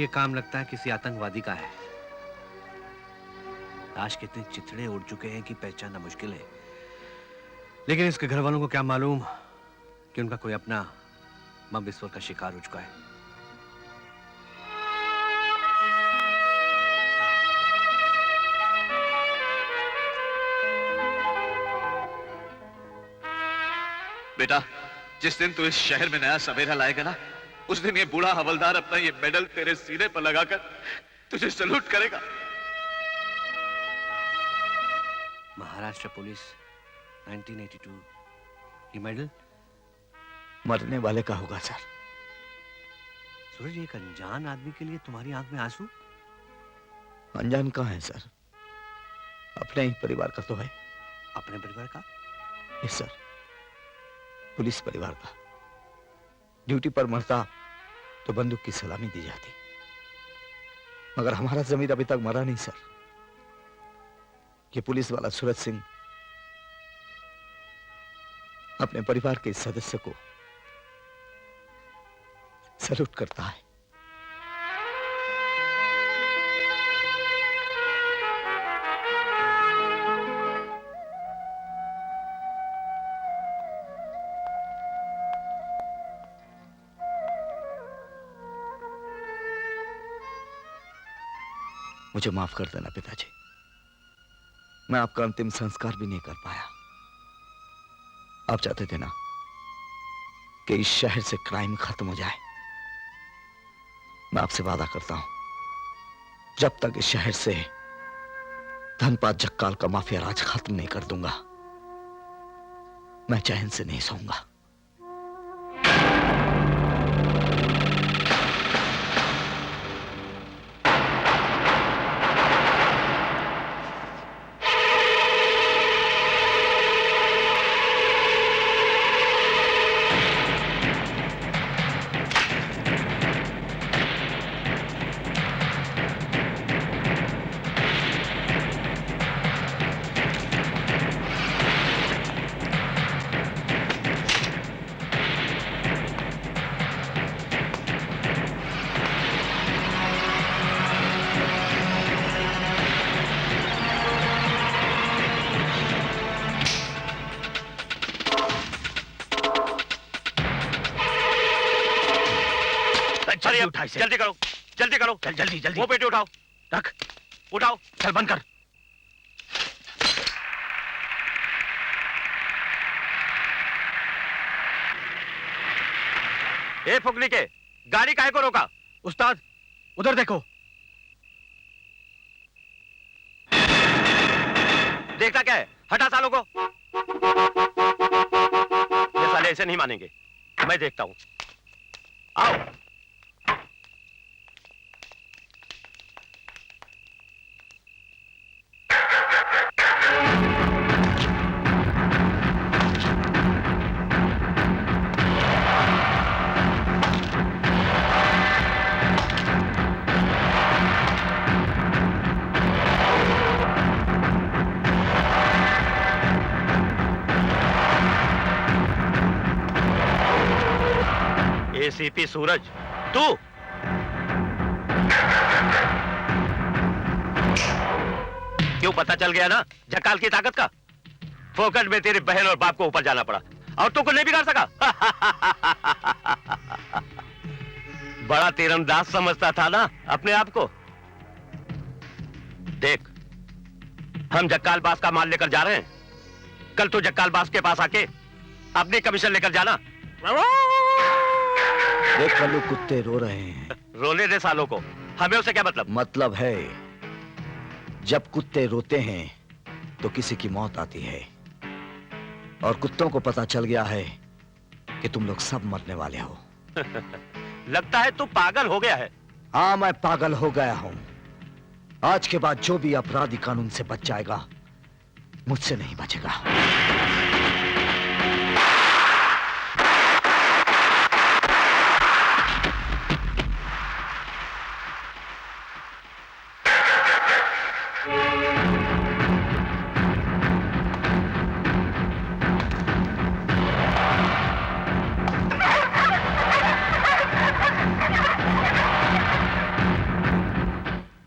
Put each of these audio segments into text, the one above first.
ये काम लगता है किसी आतंकवादी का है। लाश के इतने चिथड़े उड़ चुके हैं कि पहचानना मुश्किल है। लेकिन इसके घर वालों को क्या मालूम कि उनका कोई अपना बम विस्फोट का शिकार हो चुका है। बेटा, जिस दिन तू इस शहर में नया सवेरा लाएगा ना, उस दिन ये बूढ़ा हवलदार अपना ये मेडल तेरे सीने पर लगाकर तुझे सैल्यूट करेगा। महाराष्ट्र पुलिस 1982, ये मेडल मरने वाले का होगा सर। सूरज, एक अनजान आदमी के लिए तुम्हारी आंख में आंसू? अनजान कहाँ है सर, अपने ही परिवार का तो है। अपने परिवार का? यस सर, पुलिस परिवार का। ड्यूटी पर मरता तो बंदूक की सलामी दी जाती, मगर हमारा जमीर अभी तक मरा नहीं सर। ये पुलिस वाला सूरज सिंह अपने परिवार के सदस्य को सैल्यूट करता है। मुझे माफ कर देना पिताजी, मैं आपका अंतिम संस्कार भी नहीं कर पाया। आप चाहते थे ना कि इस शहर से क्राइम खत्म हो जाए। मैं आपसे वादा करता हूं, जब तक इस शहर से धनपाल जक्काल का माफिया राज खत्म नहीं कर दूंगा, मैं चैन से नहीं सोऊंगा। जल्दी करो, जल्दी करो, जल्दी जल्दी। वो पेटी उठाओ, रख, उठाओ, चल बंद कर। ए फुकनी के, गाड़ी काहे को रोका? उस्ताद, उधर देखो। देखता क्या है? हटा सालों को। ये साले ऐसे नहीं मानेंगे, मैं देखता हूं। आओ। एसीपी सूरज, तू? क्यों, पता चल गया ना जक्काल की ताकत का? फोकट में तेरे बहन और बाप को ऊपर जाना पड़ा और तू को नहीं बिगाड़ सका। बड़ा तीरंदाज समझता था ना अपने आप को। देख, हम जक्काल बास का माल लेकर जा रहे हैं। कल तो जक्काल बास के पास आके अपनी कमीशन लेकर जाना। देख कल कुत्ते रो रहे हैं। रोने दे सालों को, हमें उससे क्या मतलब? मतलब है, जब कुत्ते रोते हैं तो किसी की मौत आती है, और कुत्तों को पता चल गया है कि तुम लोग सब मरने वाले हो। लगता है तू पागल हो गया है। हाँ, मैं पागल हो गया हूं। आज के बाद जो भी अपराधी कानून से बच जाएगा, मुझसे नहीं बचेगा।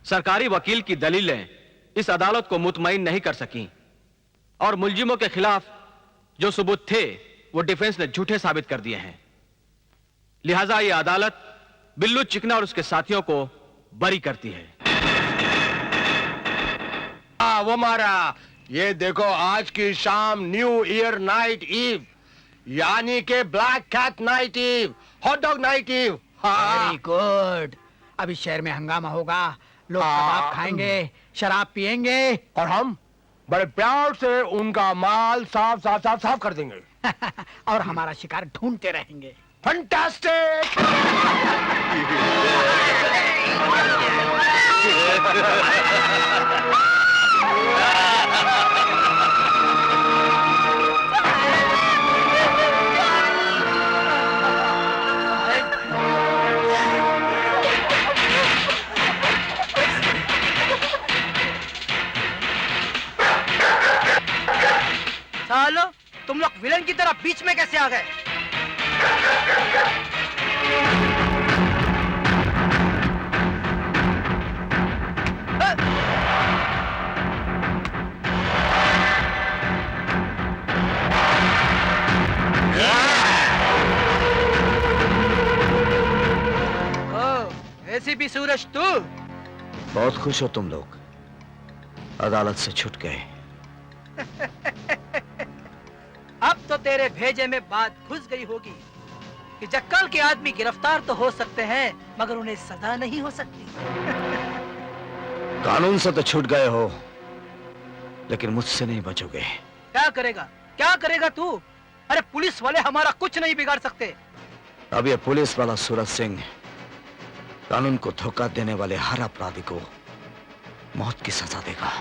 सरकारी वकील की दलीलें इस अदालत को मुतमईन नहीं कर सकी और मुलजिमों के खिलाफ जो सबूत थे वो डिफेंस ने झूठे साबित कर दिए हैं। लिहाजा ये अदालत बिल्लू चिकना और उसके साथियों को बरी करती है। वो मारा, ये देखो आज की शाम न्यू ईयर नाइट ईव, यानी के black cat night eve, hot dog night eve. Very good. अभी शहर में हंगामा होगा, लोग कबाब खाएंगे, शराब पिएंगे और हम बड़े प्यार से उनका माल साफ साफ साफ साफ कर देंगे। और हमारा शिकार ढूंढते रहेंगे। फंटास्टिक। सालो, तुम लोग विलन की तरह बीच में कैसे आ गए? एसीपी सूरज तू? बहुत खुश हो तुम लोग, अदालत से छूट गए। अब तो तेरे भेजे में बात घुस गई होगी कि जक्कल के आदमी गिरफ्तार तो हो सकते हैं मगर उन्हें सजा नहीं हो सकती। कानून से तो छूट गए हो, लेकिन मुझसे नहीं बचोगे। क्या करेगा, क्या करेगा तू? अरे पुलिस वाले हमारा कुछ नहीं बिगाड़ सकते। अब ये पुलिस वाला सूरज सिंह कानून को धोखा देने वाले हर अपराधी को मौत की सजा देगा।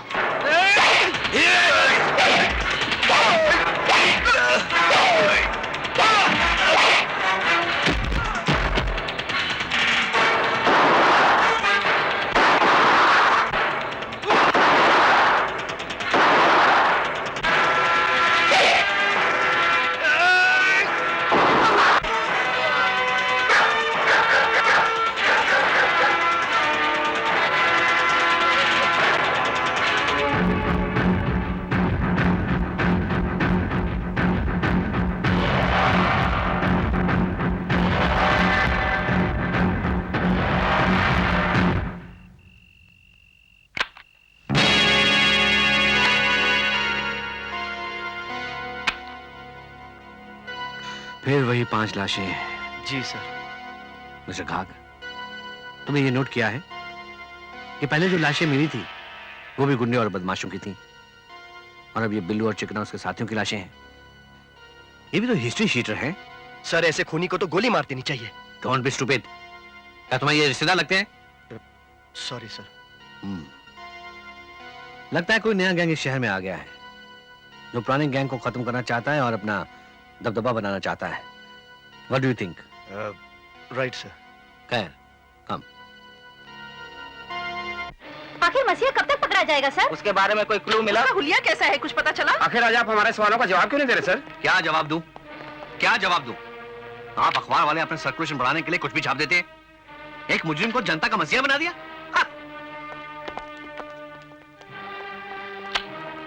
फिर वही 5 लाशें। जी सर। मिस्टर घाग, तुमने ये नोट किया है कि पहले जो लाशें मिली थी वो भी गुंडे और बदमाशों की थी, और अब ये बिल्लू और चिकना उसके साथियों की लाशें हैं। ये भी तो हिस्ट्री शीटर है। सर, ऐसे खूनी को तो गोली मार देनी चाहिए। Don't be stupid. क्या तुम्हारे ये रिश्तेदार लगते हैं? Sorry sir. लगता है कोई नया गैंग इस शहर में आ गया है जो पुराने गैंग को खत्म करना चाहता है और अपना दबदबा बनाना चाहता है। What do you think? Right sir. खैर, कम। आखिर मसीहा कब तक पकड़ा जाएगा सर? उसके बारे में कोई क्लू मिला? उसका हुलिया कैसा है, कुछ पता चला? आखिर आज आप हमारे सवालों का जवाब क्यों नहीं दे रहे सर? क्या जवाब दूं? क्या जवाब दूं? आप अखबार वाले अपने सर्कुलेशन बढ़ाने के लिए कुछ भी छाप देते हैं। एक मुजरिम को जनता का मसीहा बना दिया।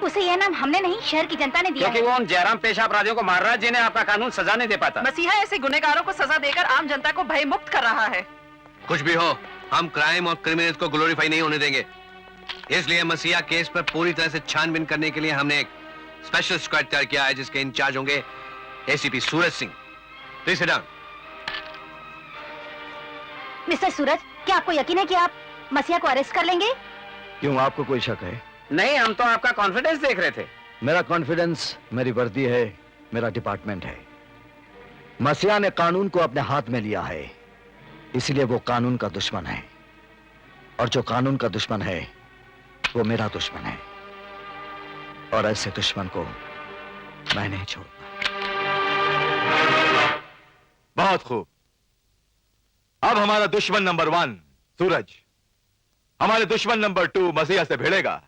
उसे यह नाम हमने नहीं, शहर की जनता ने दिया क्योंकि वो उन जयराम पेशा अपराधियों को मार रहा है जिन्हें आपका कानून सजा नहीं दे पाता। मसीहा ऐसे गुनहगारों को सजा देकर आम जनता को भय मुक्त कर रहा है। कुछ भी हो, हम क्राइम और क्रिमिनल्स को ग्लोरीफाई नहीं होने देंगे। इसलिए मसीहा केस पर पूरी तरह से छानबीन करने के लिए हमने एक स्पेशल स्क्वाड तैयार किया है जिसके इंचार्ज होंगे ACP Suraj Singh. Please sit down. Mister Suraj, क्या आपको यकीन है कि आप मसीहा को अरेस्ट कर लेंगे? क्यों, आपको कोई शक है? नहीं, हम तो आपका कॉन्फिडेंस देख रहे थे। मेरा कॉन्फिडेंस मेरी वर्दी है, मेरा डिपार्टमेंट है। मसीहा ने कानून को अपने हाथ में लिया है, इसलिए वो कानून का दुश्मन है, और जो कानून का दुश्मन है वो मेरा दुश्मन है, और ऐसे दुश्मन को मैं नहीं छोड़ूंगा। बहुत खूब। अब हमारा दुश्मन नंबर 1 सूरज हमारे दुश्मन नंबर 2 मसीहा से भिड़ेगा,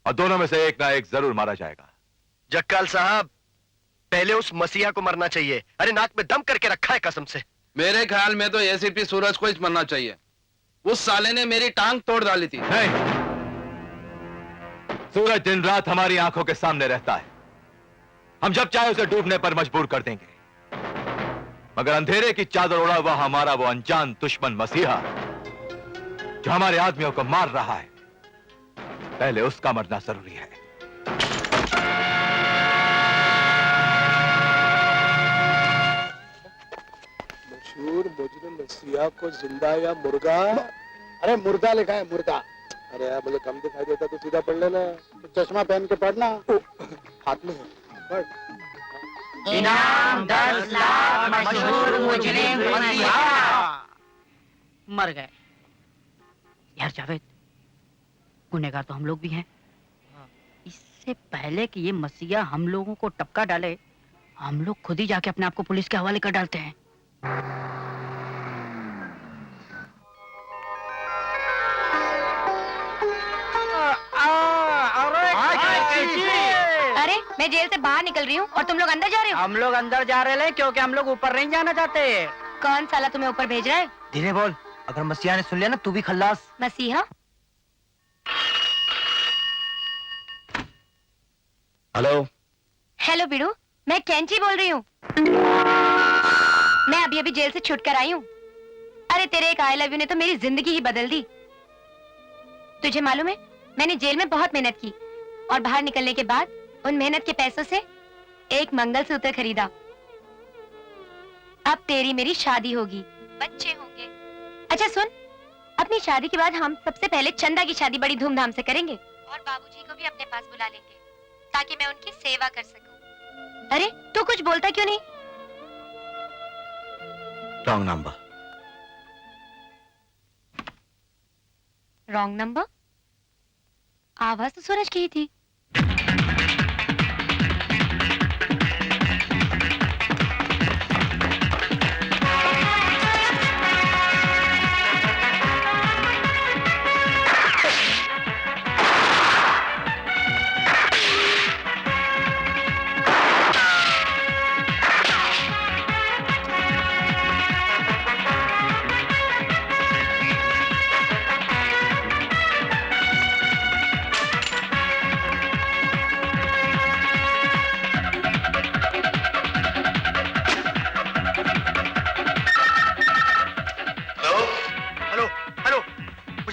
और दोनों में से एक ना एक जरूर मारा जाएगा। जक्काल साहब, पहले उस मसीहा को मरना चाहिए। अरे नाक में दम करके रखा है कसम से। मेरे ख्याल में तो एसीपी सूरज को ही मरना चाहिए। उस साले ने मेरी टांग तोड़ डाली थी। नहीं, सूरज दिन रात हमारी आंखों के सामने रहता है। हम जब चाहे उसे डूबने पर मजबूर कर देंगे, मगर अंधेरे की चादर ओढ़ा हुआ हमारा वो अनजान दुश्मन मसीहा जो हमारे आदमियों को मार रहा है, पहले उसका मरना जरूरी है। मशहूर मुजरिम मसीहा को जिंदा या मुर्गा? अरे मुर्गा लिखा है, मुर्गा। अरे यार मुझे कम दिखाई देता तो सीधा पढ़ लेना, चश्मा पहन के पढ़ना। हाथ में है, पढ़। इनाम 10 लाख मशहूर मुजरिम मसीहा। मर गए। यार जावेद, गुनहगार तो हम लोग भी हैं। इससे पहले कि ये मसीहा हम लोगों को टपका डाले, हम लोग खुद ही जाके अपने आप को पुलिस के हवाले कर डालते हैं। अरे मैं जेल से बाहर निकल रही हूँ और तुम लोग अंदर जा रहे हो? हम लोग अंदर जा रहे हैं क्योंकि हम लोग ऊपर नहीं जाना चाहते। कौन साला तुम्हें ऊपर भेज रहा है? धीरे बोल, अगर मसीहा ने सुन लिया ना तू भी खल्लास। मसीहा? हेलो। हेलो बिड़ू, मैं कैंची बोल रही हूँ। मैं अभी अभी जेल से छूट कर आई हूँ। अरे तेरे एक आई लव यू ने तो मेरी जिंदगी ही बदल दी। तुझे मालूम है, मैंने जेल में बहुत मेहनत की और बाहर निकलने के बाद उन मेहनत के पैसों से एक मंगलसूत्र खरीदा। अब तेरी मेरी शादी होगी, बच्चे होंगे। अच्छा सुन, अपनी शादी के बाद हम सबसे पहले चंदा की शादी बड़ी धूमधाम से करेंगे और बाबूजी को भी अपने पास बुला लेंगे ताकि मैं उनकी सेवा कर सकूं। अरे तू कुछ बोलता क्यों नहीं? Wrong number. Wrong number? आवाज तो सूरज की ही थी।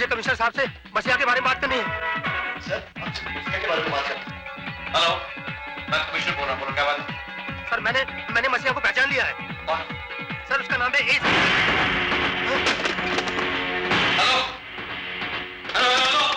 कमिश्नर साहब से मसीहा के बारे में बात करनी है। सर, आपसे मसीहा के बारे में बात करनी है। हेलो, मैं कमिश्नर बोल रहा हूँ, क्या बात है? सर मैंने मसीहा को पहचान लिया है। कौन? सर उसका नाम है ईसा। Hello, hello, hello.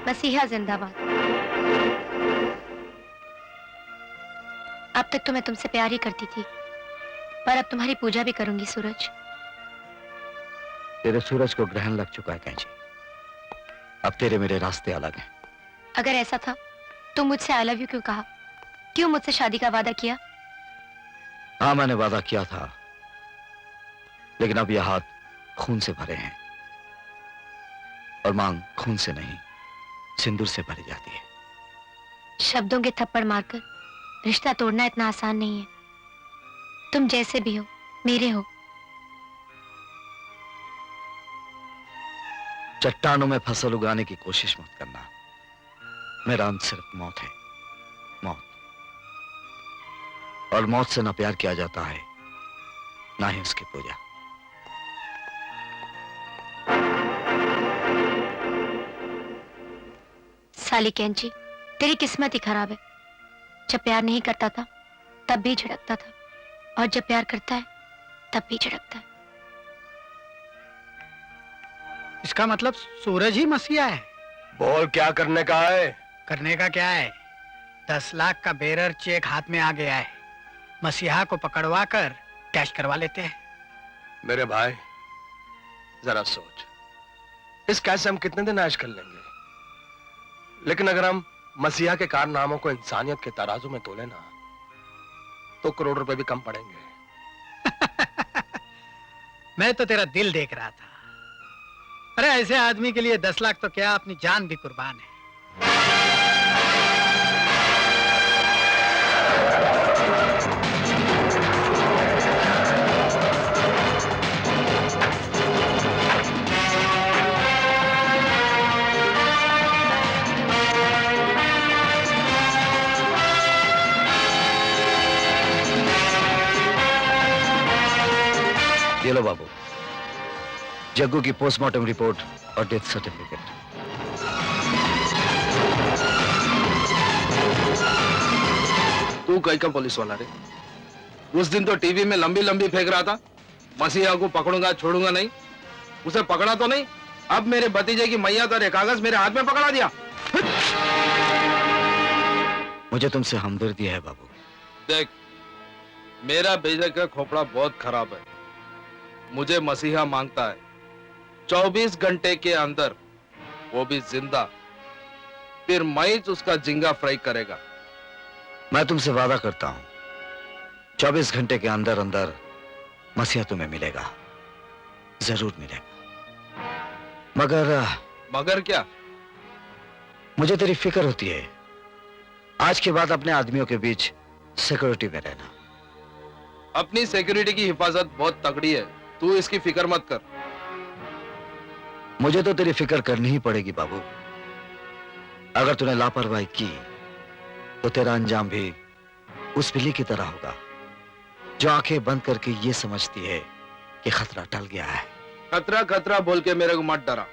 मसीहा जिंदाबाद। अब तक तो मैं तुमसे प्यार ही करती थी, पर अब तुम्हारी पूजा भी करूंगी सूरज। तेरे सूरज को ग्रहण लग चुका है कैंची। अब तेरे मेरे रास्ते अलग हैं। अगर ऐसा था तो मुझसे आई लव यू क्यों कहा? क्यों मुझसे शादी का वादा किया? हाँ मैंने वादा किया था, लेकिन अब यह हाथ खून से भरे हैं और मांग खून से नहीं सिंदूर से भरी जाती है। शब्दों के थप्पड़ मारकर रिश्ता तोड़ना इतना आसान नहीं है। तुम जैसे भी हो मेरे हो। चट्टानों में फसल उगाने की कोशिश मत करना। मेरा अंत सिर्फ मौत है, मौत। और मौत से ना प्यार किया जाता है ना ही उसकी पूजा। साली कैंची, तेरी किस्मत ही खराब है। जब प्यार नहीं करता था तब भी झिड़कता था, और जब प्यार करता है तब भी झिड़कता है। इसका मतलब सूरज ही मसीहा है। बोल क्या करने का है? करने का क्या है? 10 लाख का बेरर चेक हाथ में आ गया है। मसीहा को पकड़वा कर कैश करवा लेते हैं। मेरे भाई जरा सोच, इस कैश से हम कितने दिन ऐश कर लेंगे, लेकिन अगर हम मसीहा के कारनामों को इंसानियत के तराजू में तोले ना, तो करोड़ रुपए भी कम पड़ेंगे। मैं तो तेरा दिल देख रहा था। अरे ऐसे आदमी के लिए 10 लाख तो क्या, अपनी जान भी कुर्बान है। ये लो बाबू, जग्गू की पोस्टमार्टम रिपोर्ट और डेथ सर्टिफिकेट। तू कहीं का पुलिस वाला रे? उस दिन तो टीवी में लंबी लंबी फेंक रहा था, मसीहा को पकड़ूंगा छोड़ूंगा नहीं। उसे पकड़ा तो नहीं, अब मेरे भतीजे की मैयत और एक कागज मेरे हाथ में पकड़ा दिया। मुझे तुमसे हमदर्दी है बाबू। देख, मेरा बेटे का खोपड़ा बहुत खराब है। मुझे मसीहा मांगता है 24 घंटे के अंदर, वो भी जिंदा, फिर मैं उसका जिंगा फ्राई करेगा। मैं तुमसे वादा करता हूं 24 घंटे के अंदर अंदर मसीहा तुम्हें मिलेगा, जरूर मिलेगा। मगर क्या? मुझे तेरी फिक्र होती है। आज के बाद अपने आदमियों के बीच सिक्योरिटी में रहना। अपनी सिक्योरिटी की हिफाजत बहुत तगड़ी है, तू इसकी फिक्र मत कर। मुझे तो तेरी फिक्र करनी ही पड़ेगी बाबू। अगर तूने लापरवाही की तो तेरा अंजाम भी उस बिल्ली की तरह होगा जो आंखें बंद करके ये समझती है कि खतरा टल गया है। खतरा खतरा बोल के मेरे को मत डरा।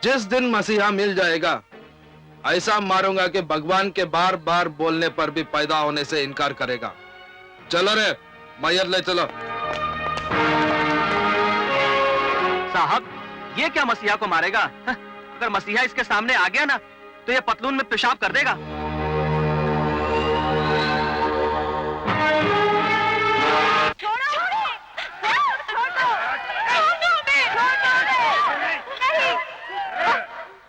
जिस दिन मसीहा मिल जाएगा, ऐसा मारूंगा कि भगवान के बार बार बोलने पर भी पैदा होने से इनकार करेगा। चलो रे, मैयत ले चलो। साहब, ये क्या मसीहा को मारेगा? अगर मसीहा इसके सामने आ गया ना, तो ये पतलून में पेशाब कर देगा।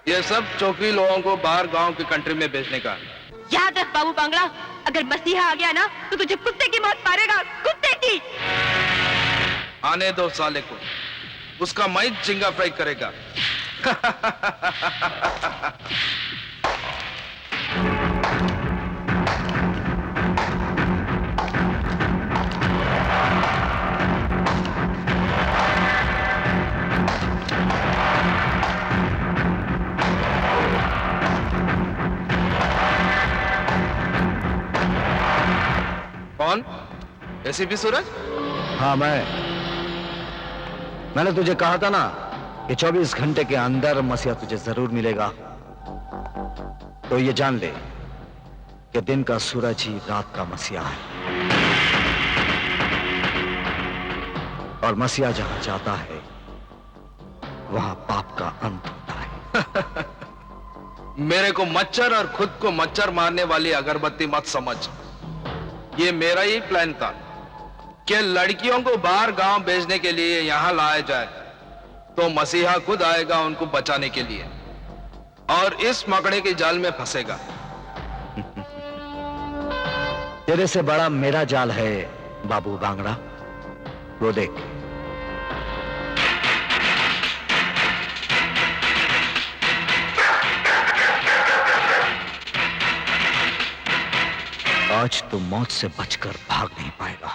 ये सब चौकी लोगों को बाहर गांव की कंट्री में भेजने का। याद रख बाबू बांगड़ा, अगर मसीहा आ गया ना तो तुझे कुत्ते की मौत मारेगा, कुत्ते की। आने दो साले को, उसका मैं जिंगा फ्राई करेगा। कौन? एसीपी सूरज? हाँ, मैंने तुझे कहा था ना कि 24 घंटे के अंदर मसीहा तुझे जरूर मिलेगा। तो ये जान ले कि दिन का सूरज ही रात का मसीहा है, और मसीहा जहां जाता है वहां पाप का अंत होता है। मेरे को मच्छर और खुद को मच्छर मारने वाली अगरबत्ती मत समझ। ये मेरा ही प्लान था कि लड़कियों को बाहर गांव भेजने के लिए यहां लाया जाए, तो मसीहा खुद आएगा उनको बचाने के लिए, और इस मकड़े के जाल में फंसेगा। तेरे से बड़ा मेरा जाल है बाबू बांगड़ा, वो देख। आज तो मौत से बचकर भाग नहीं पाएगा।